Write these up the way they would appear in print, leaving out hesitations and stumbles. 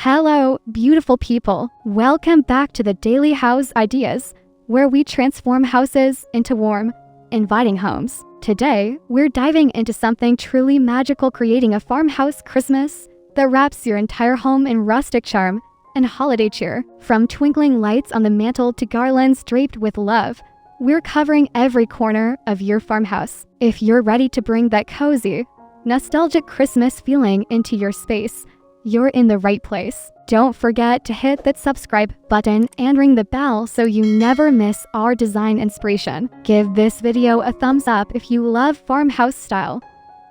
Hello, beautiful people. Welcome back to the Daily House Ideas, where we transform houses into warm, inviting homes. Today, we're diving into something truly magical, creating a farmhouse Christmas that wraps your entire home in rustic charm and holiday cheer. From twinkling lights on the mantle to garlands draped with love, we're covering every corner of your farmhouse. If you're ready to bring that cozy, nostalgic Christmas feeling into your space, you're in the right place. Don't forget to hit that subscribe button and ring the bell so you never miss our design inspiration. Give this video a thumbs up if you love farmhouse style,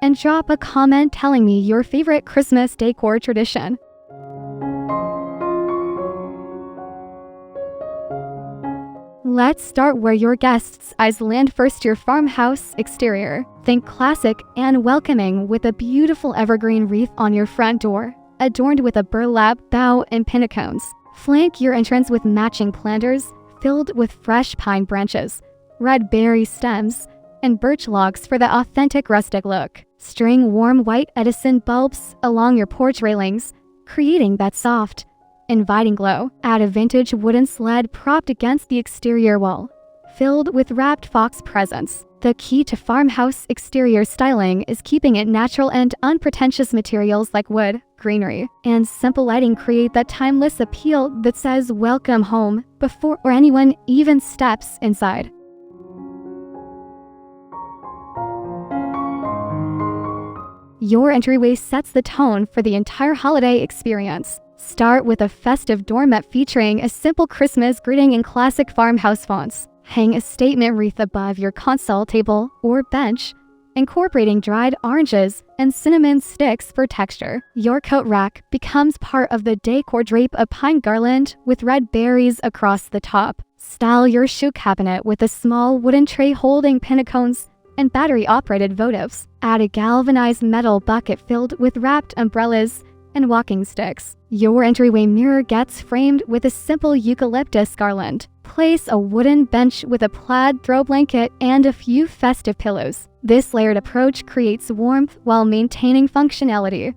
and drop a comment telling me your favorite Christmas decor tradition. Let's start where your guests' eyes land first, your farmhouse exterior. Think classic and welcoming with a beautiful evergreen wreath on your front door, adorned with a burlap bough and pinnacones. Flank your entrance with matching planters filled with fresh pine branches, red berry stems, and birch logs for the authentic rustic look. String warm white Edison bulbs along your porch railings, creating that soft, inviting glow. Add a vintage wooden sled propped against the exterior wall, filled with wrapped fox presents. The key to farmhouse exterior styling is keeping it natural, and unpretentious materials like wood, greenery, and simple lighting create that timeless appeal that says welcome home before anyone even steps inside. Your entryway sets the tone for the entire holiday experience. Start with a festive doormat featuring a simple Christmas greeting in classic farmhouse fonts. Hang a statement wreath above your console table or bench, incorporating dried oranges and cinnamon sticks for texture. Your coat rack becomes part of the decor. Drape a pine garland with red berries across the top. Style your shoe cabinet with a small wooden tray holding pinnacones and battery-operated votives. Add a galvanized metal bucket filled with wrapped umbrellas and walking sticks. Your entryway mirror gets framed with a simple eucalyptus garland. Place a wooden bench with a plaid throw blanket and a few festive pillows. This layered approach creates warmth while maintaining functionality.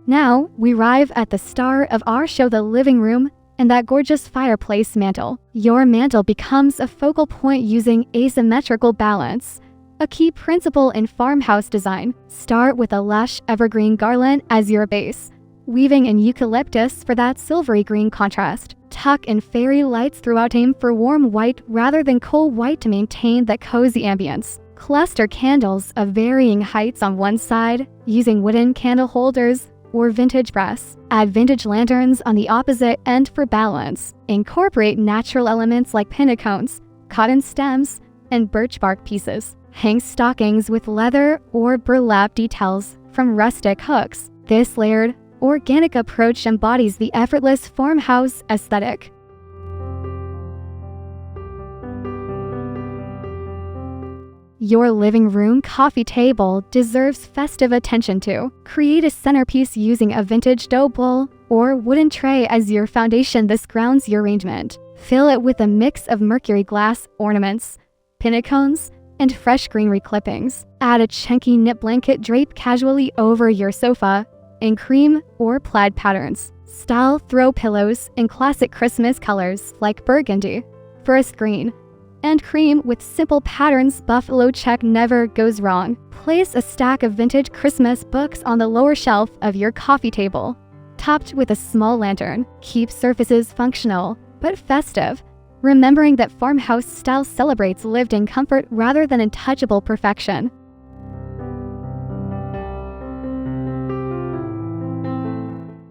Now, we arrive at the star of our show, the living room, and that gorgeous fireplace mantel. Your mantel becomes a focal point using asymmetrical balance, a key principle in farmhouse design. Start with a lush evergreen garland as your base, weaving in eucalyptus for that silvery green contrast. Tuck in fairy lights throughout. Aim for warm white rather than cool white to maintain that cozy ambience. Cluster candles of varying heights on one side, using wooden candle holders or vintage brass. Add vintage lanterns on the opposite end for balance. Incorporate natural elements like pinnacones, cotton stems, and birch bark pieces. Hang stockings with leather or burlap details from rustic hooks. This layered, organic approach embodies the effortless farmhouse aesthetic. Your living room coffee table deserves festive attention too. Create a centerpiece using a vintage dough bowl or wooden tray as your foundation. This grounds your arrangement. Fill it with a mix of mercury glass ornaments, pinnacones, and fresh greenery clippings. Add a chunky knit blanket draped casually over your sofa in cream or plaid patterns. Style throw pillows in classic Christmas colors like burgundy, forest green, and cream with simple patterns. Buffalo check never goes wrong. Place a stack of vintage Christmas books on the lower shelf of your coffee table, topped with a small lantern. Keep surfaces functional but festive, remembering that farmhouse style celebrates lived-in comfort rather than untouchable perfection.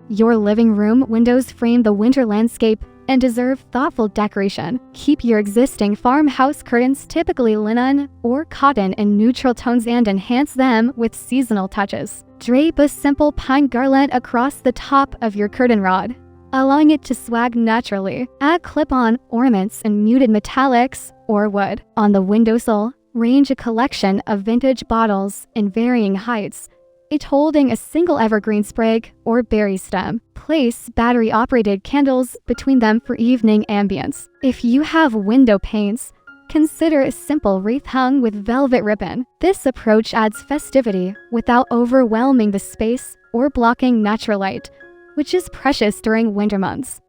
Your living room windows frame the winter landscape and deserve thoughtful decoration. Keep your existing farmhouse curtains, typically linen or cotton, in neutral tones and enhance them with seasonal touches. Drape a simple pine garland across the top of your curtain rod, allowing it to swag naturally. Add clip-on ornaments in muted metallics or wood. On the windowsill, range a collection of vintage bottles in varying heights, each holding a single evergreen sprig or berry stem. Place battery-operated candles between them for evening ambience. If you have window panes, Consider a simple wreath hung with velvet ribbon. This approach adds festivity without overwhelming the space or blocking natural light, which is precious during winter months.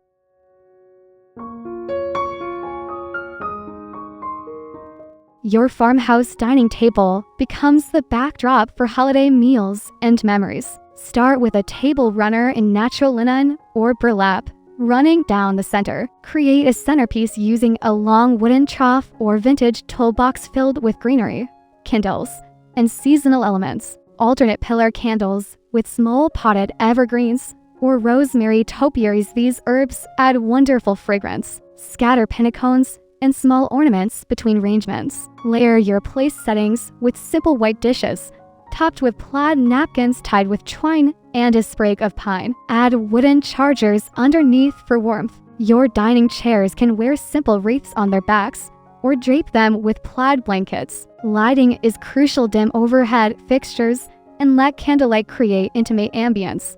Your farmhouse dining table becomes the backdrop for holiday meals and memories. Start with a table runner in natural linen or burlap, running down the center. Create a centerpiece using a long wooden trough or vintage toolbox filled with greenery, candles, and seasonal elements. Alternate pillar candles with small potted evergreens or rosemary topiaries. These herbs add wonderful fragrance. Scatter pinnacones and small ornaments between arrangements. Layer your place settings with simple white dishes, topped with plaid napkins tied with twine and a sprig of pine. Add wooden chargers underneath for warmth. Your dining chairs can wear simple wreaths on their backs or drape them with plaid blankets. Lighting is crucial. Dim overhead fixtures and let candlelight create intimate ambience.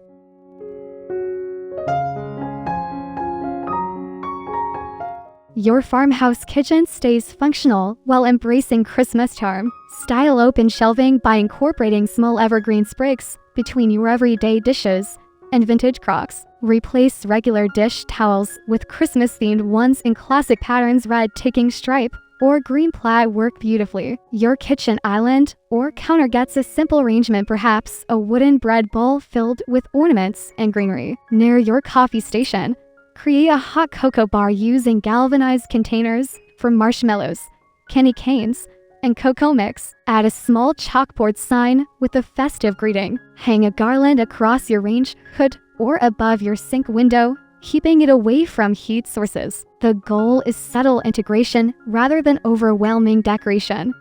Your farmhouse kitchen stays functional while embracing Christmas charm. Style open shelving by incorporating small evergreen sprigs between your everyday dishes and vintage crocks. Replace regular dish towels with Christmas-themed ones in classic patterns. Red ticking stripe or green plaid work beautifully. Your kitchen island or counter gets a simple arrangement, perhaps a wooden bread bowl filled with ornaments and greenery. Near your coffee station, create a hot cocoa bar using galvanized containers for marshmallows, candy canes, and cocoa mix. Add a small chalkboard sign with a festive greeting. Hang a garland across your range hood or above your sink window, keeping it away from heat sources. The goal is subtle integration rather than overwhelming decoration.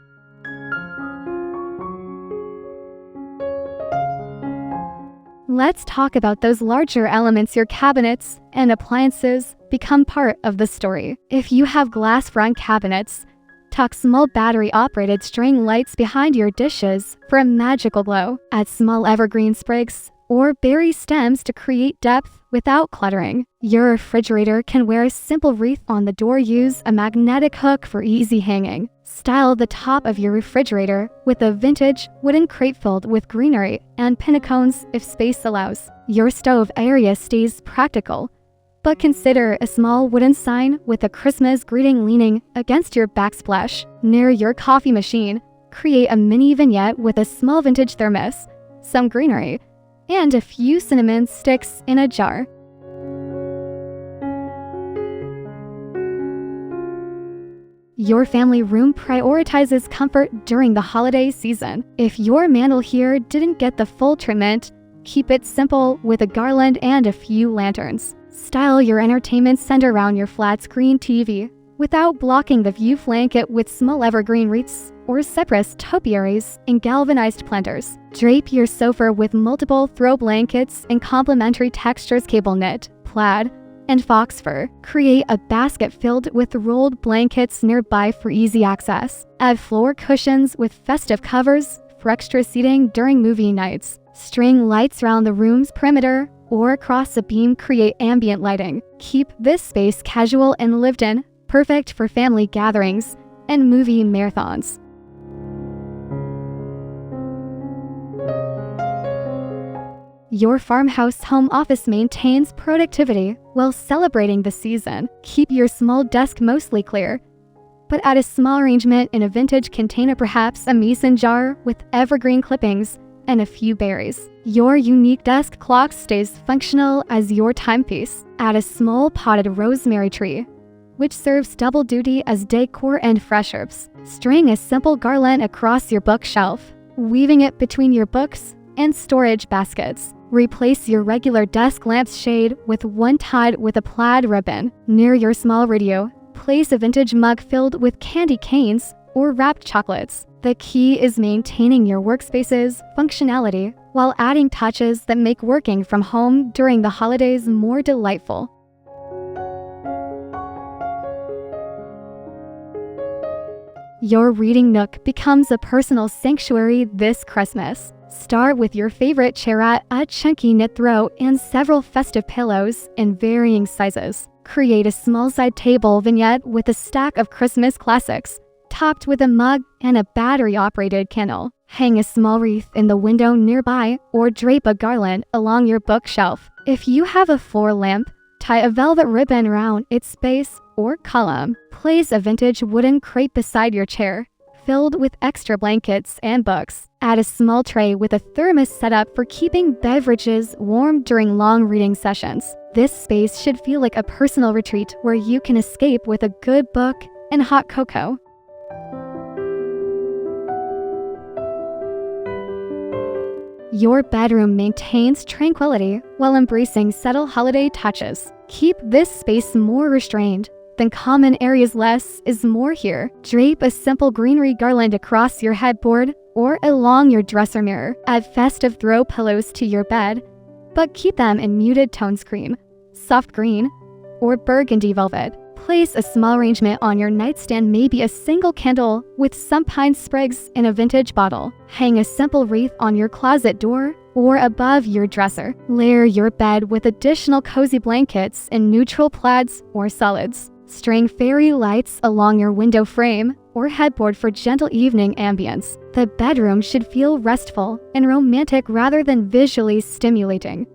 Let's talk about those larger elements. Your cabinets and appliances become part of the story. If you have glass front cabinets, tuck small battery-operated string lights behind your dishes for a magical glow. Add small evergreen sprigs or berry stems to create depth without cluttering. Your refrigerator can wear a simple wreath on the door. Use a magnetic hook for easy hanging. Style the top of your refrigerator with a vintage wooden crate filled with greenery and pinnacones if space allows. Your stove area stays practical, but consider a small wooden sign with a Christmas greeting leaning against your backsplash. Near your coffee machine, create a mini vignette with a small vintage thermos, some greenery, and a few cinnamon sticks in a jar. Your family room prioritizes comfort during the holiday season. If your mantel here didn't get the full treatment, keep it simple with a garland and a few lanterns. Style your entertainment center around your flat-screen TV without blocking the view. Flank it with small evergreen wreaths or cypress topiaries in galvanized planters. Drape your sofa with multiple throw blankets in complementary textures: cable knit, plaid, and fox fur. Create a basket filled with rolled blankets nearby for easy access. Add floor cushions with festive covers for extra seating during movie nights. String lights around the room's perimeter or across a beam. Create ambient lighting. Keep this space casual and lived in, perfect for family gatherings and movie marathons. Your farmhouse home office maintains productivity while celebrating the season. Keep your small desk mostly clear, but add a small arrangement in a vintage container, perhaps a mason jar with evergreen clippings and a few berries. Your unique desk clock stays functional as your timepiece. Add a small potted rosemary tree, which serves double duty as decor and fresh herbs. String a simple garland across your bookshelf, weaving it between your books and storage baskets. Replace your regular desk lamp's shade with one tied with a plaid ribbon. Near your small radio, place a vintage mug filled with candy canes or wrapped chocolates. The key is maintaining your workspace's functionality while adding touches that make working from home during the holidays more delightful. Your reading nook becomes a personal sanctuary this Christmas. Start with your favorite chairette, a chunky knit throw, and several festive pillows in varying sizes. Create a small side table vignette with a stack of Christmas classics topped with a mug and a battery-operated candle. Hang a small wreath in the window nearby or drape a garland along your bookshelf. If you have a floor lamp, tie a velvet ribbon around its base or column. Place a vintage wooden crate beside your chair, filled with extra blankets and books. Add a small tray with a thermos setup for keeping beverages warm during long reading sessions. This space should feel like a personal retreat where you can escape with a good book and hot cocoa. Your bedroom maintains tranquility while embracing subtle holiday touches. Keep this space more restrained than common areas. Less is more here. Drape a simple greenery garland across your headboard or along your dresser mirror. Add festive throw pillows to your bed, but keep them in muted tones: cream, soft green, or burgundy velvet. Place a small arrangement on your nightstand, maybe a single candle with some pine sprigs in a vintage bottle. Hang a simple wreath on your closet door or above your dresser. Layer your bed with additional cozy blankets in neutral plaids or solids. String fairy lights along your window frame or headboard for gentle evening ambience. The bedroom should feel restful and romantic rather than visually stimulating.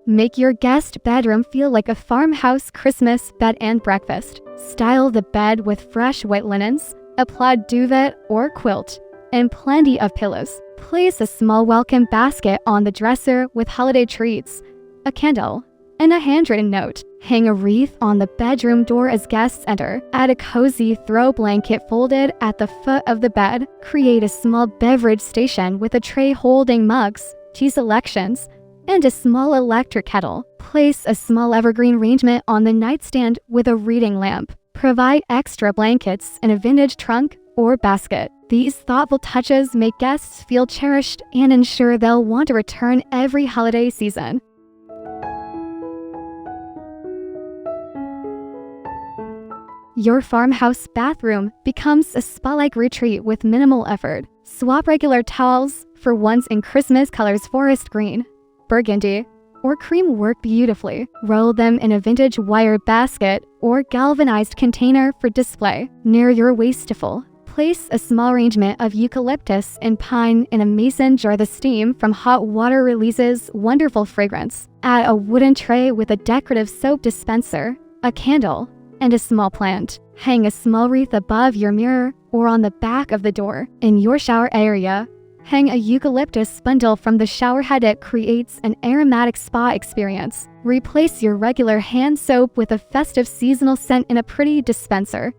Make your guest bedroom feel like a farmhouse Christmas bed and breakfast. Style the bed with fresh white linens, a plaid duvet or quilt, and plenty of pillows. Place a small welcome basket on the dresser with holiday treats, a candle, and a handwritten note. Hang a wreath on the bedroom door as guests enter. Add a cozy throw blanket folded at the foot of the bed. Create a small beverage station with a tray holding mugs, tea selections, and a small electric kettle. Place a small evergreen arrangement on the nightstand with a reading lamp. Provide extra blankets in a vintage trunk or basket. These thoughtful touches make guests feel cherished and ensure they'll want to return every holiday season. Your farmhouse bathroom becomes a spa-like retreat with minimal effort. Swap regular towels for ones in Christmas colors: forest green, burgundy, or cream work beautifully. Roll them in a vintage wire basket or galvanized container for display. Near your wasteful, place a small arrangement of eucalyptus and pine in a mason jar. The steam from hot water releases wonderful fragrance. Add a wooden tray with a decorative soap dispenser, a candle, and a small plant. Hang a small wreath above your mirror or on the back of the door. In your shower area, hang a eucalyptus bundle from the shower head. It creates an aromatic spa experience. Replace your regular hand soap with a festive seasonal scent in a pretty dispenser.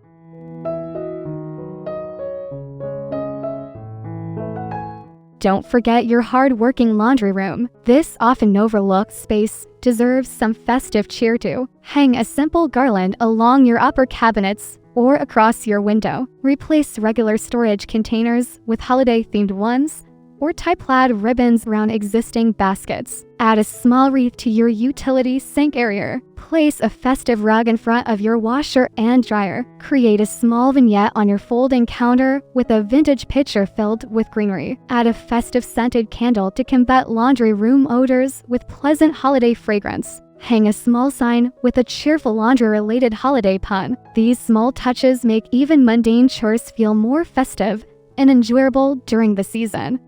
Don't forget your hard-working laundry room. This often overlooked space deserves some festive cheer too. Hang a simple garland along your upper cabinets or across your window. Replace regular storage containers with holiday-themed ones, or tie plaid ribbons around existing baskets. Add a small wreath to your utility sink area. Place a festive rug in front of your washer and dryer. Create a small vignette on your folding counter with a vintage pitcher filled with greenery. Add a festive scented candle to combat laundry room odors with pleasant holiday fragrance. Hang a small sign with a cheerful laundry-related holiday pun. These small touches make even mundane chores feel more festive and enjoyable during the season.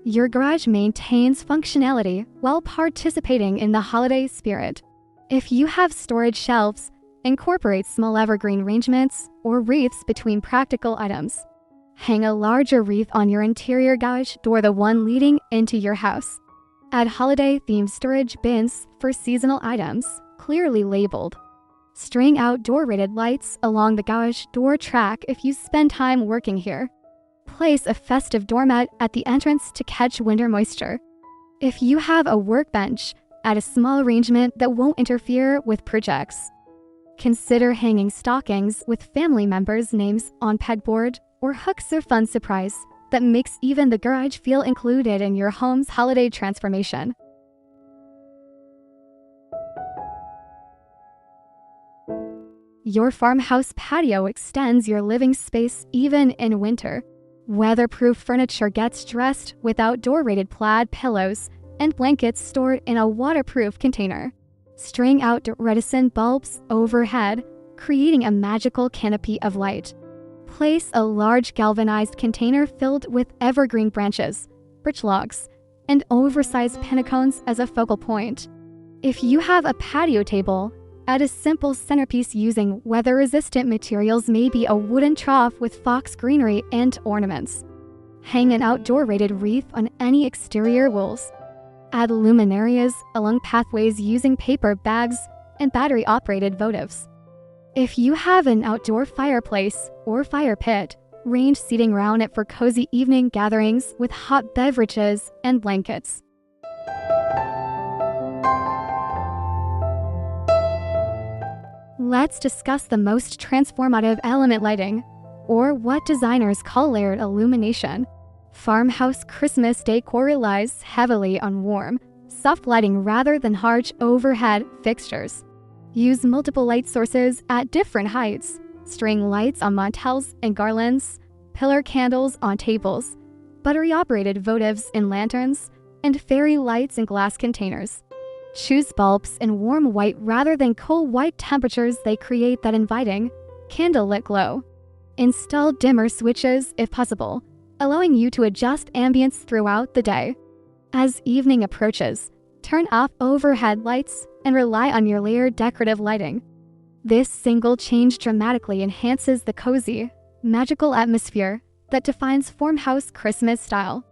Your garage maintains functionality while participating in the holiday spirit. If you have storage shelves, incorporate small evergreen arrangements or wreaths between practical items. Hang a larger wreath on your interior garage door, the one leading into your house. Add holiday-themed storage bins for seasonal items, clearly labeled. String outdoor-rated lights along the garage door track if you spend time working here. Place a festive doormat at the entrance to catch winter moisture. If you have a workbench, add a small arrangement that won't interfere with projects. Consider hanging stockings with family members' names on pegboard or hooks. A fun surprise that makes even the garage feel included in your home's holiday transformation. Your farmhouse patio extends your living space even in winter. Weatherproof furniture gets dressed with outdoor-rated plaid pillows and blankets stored in a waterproof container. String out reticent bulbs overhead, creating a magical canopy of light. Place a large galvanized container filled with evergreen branches, birch logs, and oversized pinnacones as a focal point. If you have a patio table, add a simple centerpiece using weather-resistant materials, maybe a wooden trough with fox greenery and ornaments. Hang an outdoor-rated wreath on any exterior walls. Add luminarias along pathways using paper bags and battery-operated votives. If you have an outdoor fireplace or fire pit, arrange seating around it for cozy evening gatherings with hot beverages and blankets. Let's discuss the most transformative element, lighting, or what designers call layered illumination. Farmhouse Christmas decor relies heavily on warm, soft lighting rather than harsh overhead fixtures. Use multiple light sources at different heights, string lights on mantels and garlands, pillar candles on tables, battery-operated votives in lanterns, and fairy lights in glass containers. Choose bulbs in warm white rather than cool white temperatures. They create that inviting, candlelit glow. Install dimmer switches if possible, allowing you to adjust ambience throughout the day. As evening approaches, turn off overhead lights and rely on your layered decorative lighting. This single change dramatically enhances the cozy, magical atmosphere that defines Farmhouse Christmas style.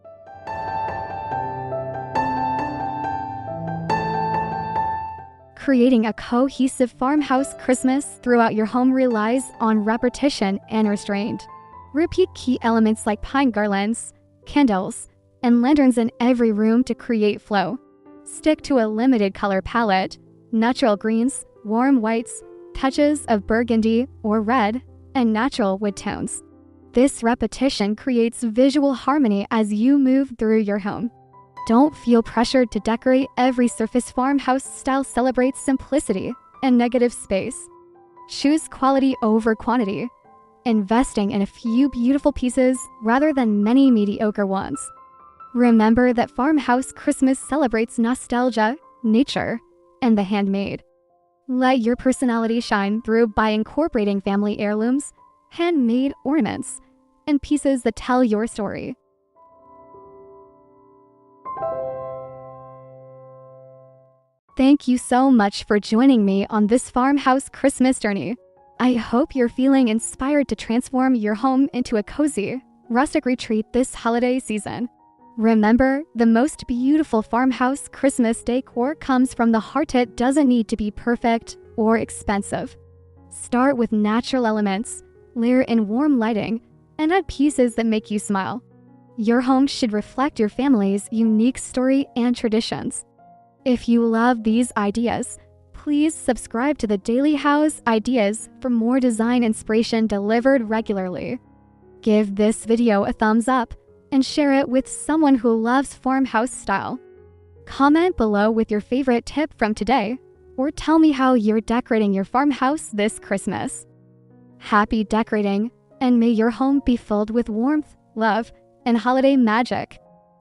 Creating a cohesive farmhouse Christmas throughout your home relies on repetition and restraint. Repeat key elements like pine garlands, candles, and lanterns in every room to create flow. Stick to a limited color palette, natural greens, warm whites, touches of burgundy or red, and natural wood tones. This repetition creates visual harmony as you move through your home. Don't feel pressured to decorate every surface. Farmhouse style celebrates simplicity and negative space. Choose quality over quantity, investing in a few beautiful pieces rather than many mediocre ones. Remember that Farmhouse Christmas celebrates nostalgia, nature, and the handmade. Let your personality shine through by incorporating family heirlooms, handmade ornaments, and pieces that tell your story. Thank you so much for joining me on this Farmhouse Christmas journey. I hope you're feeling inspired to transform your home into a cozy, rustic retreat this holiday season. Remember, the most beautiful farmhouse Christmas decor comes from the heart. It doesn't need to be perfect or expensive. Start with natural elements, layer in warm lighting, and add pieces that make you smile. Your home should reflect your family's unique story and traditions. If you love these ideas, please subscribe to the Daily House Ideas for more design inspiration delivered regularly. Give this video a thumbs up and share it with someone who loves farmhouse style. Comment below with your favorite tip from today, or tell me how you're decorating your farmhouse this Christmas. Happy decorating, and may your home be filled with warmth, love, and holiday magic.